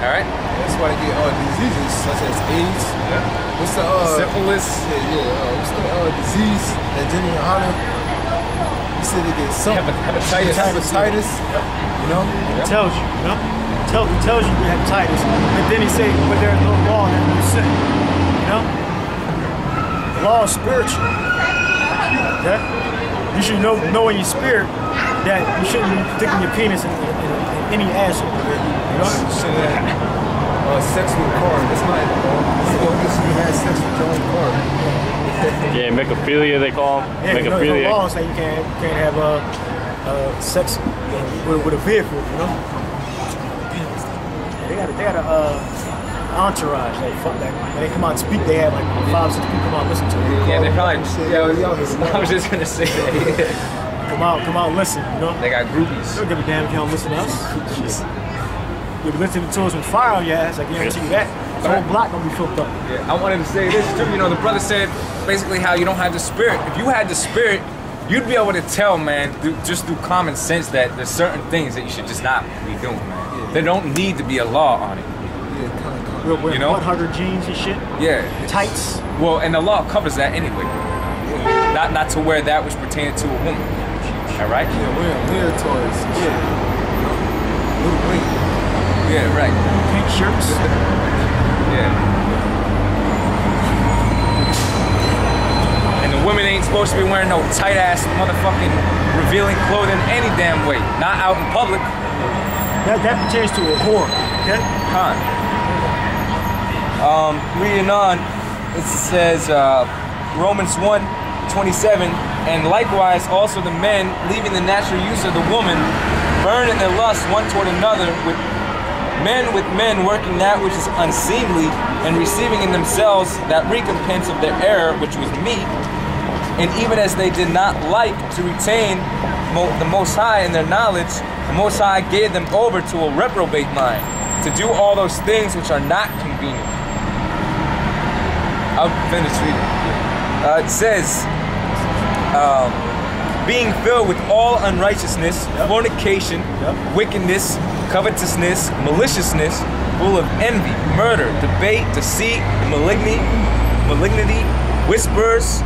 All right. That's why they get diseases such as AIDS. Yeah. What's the syphilis? What's the disease that Jenny and Hunter? You said they get something. Hepatitis. You know? It tells you, you know? It tells you you have hepatitis. And then he say, but there's no law that you sin. You know? The law is spiritual. Okay? You should know in your spirit that you shouldn't be sticking your penis in any asshole. You know? You shouldn't have sex with a car. That's not you had sex with your own car. Yeah, mecophilia they call them. Yeah, mecophilia. No laws that you can't have sex with a vehicle, you know? They got a entourage. They come out and speak. They have like 5, 6 people come out and listen to it. Yeah, they probably. I was just gonna say that. Come out and listen. You know. They got groupies. They don't give a damn if you don't listen to us. You'll be listening to us with fire on your ass. I guarantee you that. The whole block gonna be filled up. Yeah, I wanted to say this too. You know, the brother said basically how you don't have the spirit. If you had the spirit, you'd be able to tell, man, just through common sense that there's certain things that you should just not be doing, man. Yeah. There don't need to be a law on it. You know, hugger jeans and shit. Yeah, tights. Well, and the law covers that anyway. Yeah. Not to wear that which pertains to a woman. All right. Yeah, wear toys. Yeah. Little weight. Yeah, right. Pink shirts. Yeah. And the women ain't supposed to be wearing no tight ass motherfucking revealing clothing any damn way. Not out in public. That pertains to a whore. Okay. Reading on, it says Romans 1:27, and likewise also the men, leaving the natural use of the woman, burn in their lust one toward another, with men working that which is unseemly, and receiving in themselves that recompense of their error which was meet. And even as they did not like to retain the Most High in their knowledge, the Most High gave them over to a reprobate mind, to do all those things which are not convenient. I'll finish reading. It says, being filled with all unrighteousness, fornication, wickedness, covetousness, maliciousness, full of envy, murder, debate, deceit, malignity, whisperers,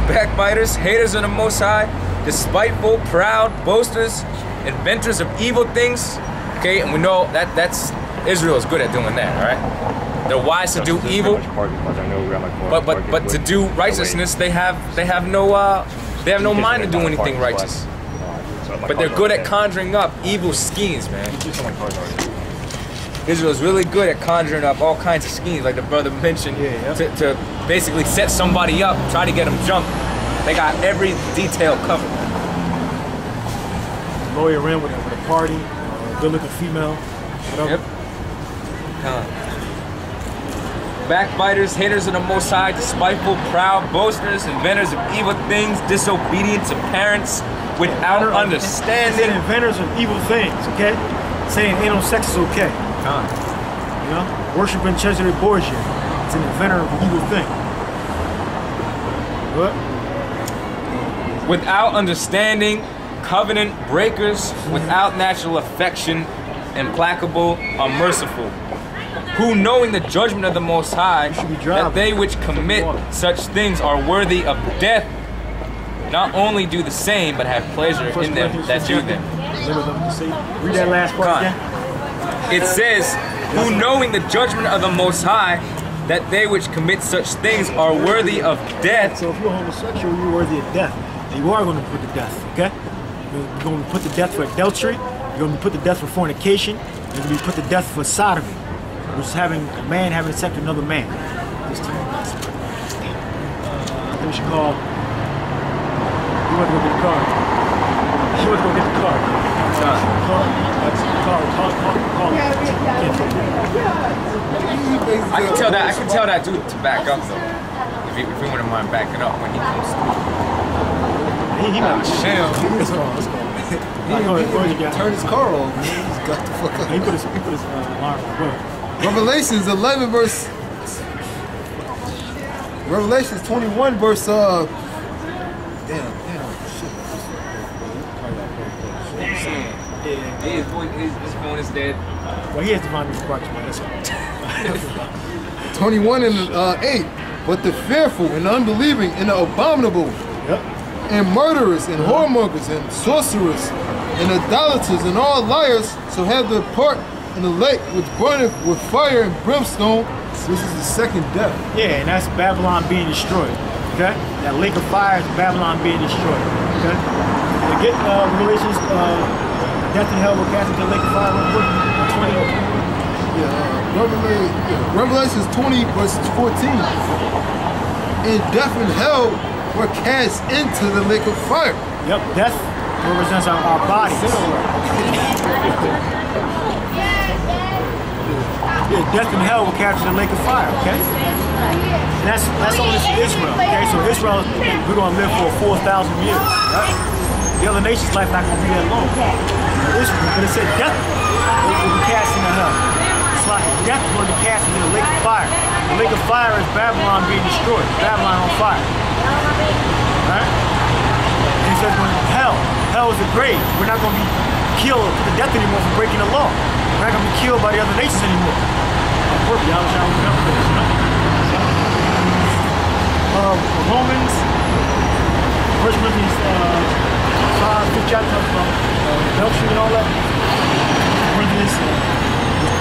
backbiters, haters of the Most High, despiteful, proud, boasters, inventors of evil things. Okay, and we know that's Israel is good at doing that. All right. They're wise to do evil, but to do righteousness, they have no mind to do anything righteous. But they're good at conjuring up evil schemes, man. Israel's really good at conjuring up all kinds of schemes, like the brother mentioned, to basically set somebody up, try to get them jumped. They got every detail covered. Lawyer in with a party, good-looking female, whatever. Yep. Backbiters, haters of the Most High, despiteful, proud, boasters, inventors of evil things, disobedient to parents, without understanding. Inventors of evil things, okay? Saying anal sex is okay. You know? Worshipping Cesare Borgia. It's an inventor of an evil thing. What? Without understanding, covenant breakers, without natural affection, implacable, unmerciful, who knowing the judgment of the Most High, that they which commit such things are worthy of death, not only do the same, but have pleasure in them that do them. Read that last part again. It says, who knowing the judgment of the Most High, that they which commit such things are worthy of death. So if you're homosexual, you're worthy of death. And you are going to put to death, okay? You're going to be put to death for adultery. You're going to be put to death for fornication. You're going to be put to death for sodomy, which is having a man having sex with another man. This time, I think we should call. You want to go get the car? You want to go get the car? I can tell that dude to back up though. If he wouldn't mind backing up when he comes through. He might chill. Turn his car on, man. He's got the fuck up. He put his alarm on. Revelations 11 verse. Revelations 21 verse. Damn. His phone is dead. Well, he has divine misfortune, but that's all. 21 and 8. But the fearful and unbelieving and the abominable Yep. and murderers and whoremongers and sorcerers and idolaters and all liars shall have their part in the lake which burneth with fire and brimstone. This is the second death. Yeah, and that's Babylon being destroyed. Okay? That lake of fire is Babylon being destroyed. Okay? To get Revelations, death and hell will cast into the lake of fire. 20. Revelations 20 verse 14. And death and hell were cast into the lake of fire. Yep, death represents our bodies. Yeah, death and hell will capture the lake of fire, okay? And that's only for Israel, okay? So Israel, we're going to live for 4,000 years, right? The other nations' life not going to be that long. But it said death will be cast into hell. It's like death will be cast into the lake of fire. The lake of fire is Babylon being destroyed, Babylon on fire. Right? And he says when hell is a grave. We're not going to be killed to the death anymore for breaking the law. We're not going to be killed by the other nations anymore. Romans, 1 Corinthians 5, 5th chapter of adultery and all that. Corinthians,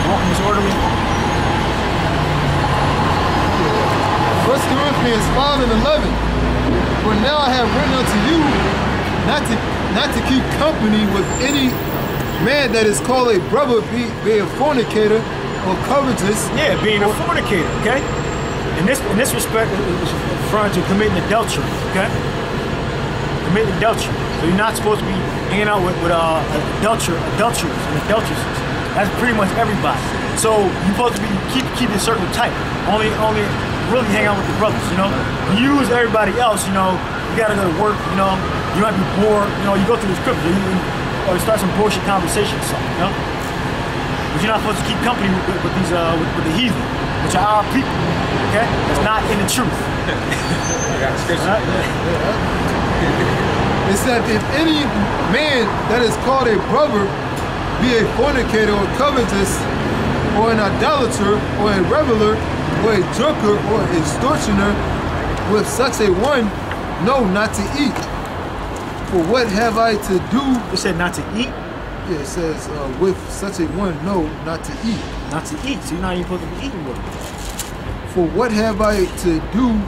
walking disorderly. 1 Corinthians 5 and 11. For now I have written unto you not to keep company with any man that is called a brother, be a fornicator or covetous. Yeah, being a fornicator, okay? In this respect, it's referring to committing adultery, okay? Committing adultery. So you're not supposed to be hanging out with adulterers and adulteresses. That's pretty much everybody. So you're supposed to be keep a certain type. Only really hang out with the brothers, you know? You use everybody else, you know, you gotta go to work, you know, you might be bored, you know, you go through the scripture, or you start some bullshit conversation or something, you know? But you're not supposed to keep company with these with the heathen, which are our people, okay? That's not in the truth. It said, if any man that is called a brother be a fornicator or covetous, or an idolater, or a reveler, or a drunkard, or a extortioner, with such a one, no, not to eat. For what have I to do? It said not to eat? Yeah, it says, with such a one, no, not to eat. Not to eat, so you're not even supposed to be eating with them. For what have I to do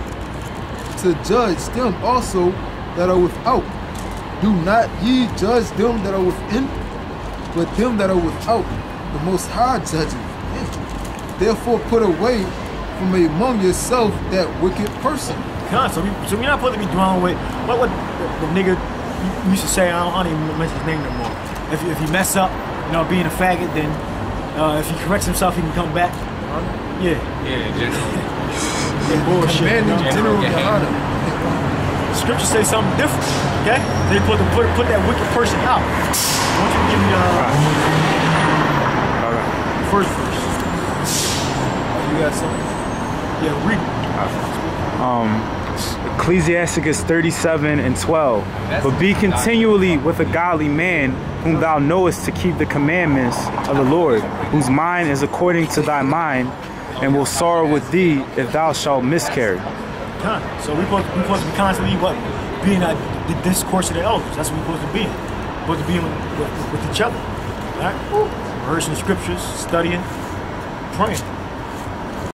to judge them also that are without? Do not ye judge them that are within, but them that are without, the Most High judgeth. Therefore put away from among yourself that wicked person. So we're not supposed to be dwelling with what the nigga used to say. I don't even mention his name no more. If he mess up, you know, being a faggot, then if he corrects himself, he can come back. Yeah. Yeah, just Yeah, bullshit. Commanding general Kahana. The scriptures say something different. Okay? They put that wicked person out. I want you to give me the first verse. You got something? Yeah, read it. Ecclesiasticus 37 and 12. But be continually with a godly man, whom thou knowest to keep the commandments of the Lord, whose mind is according to thy mind, and will sorrow with thee if thou shalt miscarry. So we're supposed to be constantly being the discourse of the elders. That's what we're supposed to be in. We're supposed to be with each other. Right? Rehearsing the scriptures, studying, praying.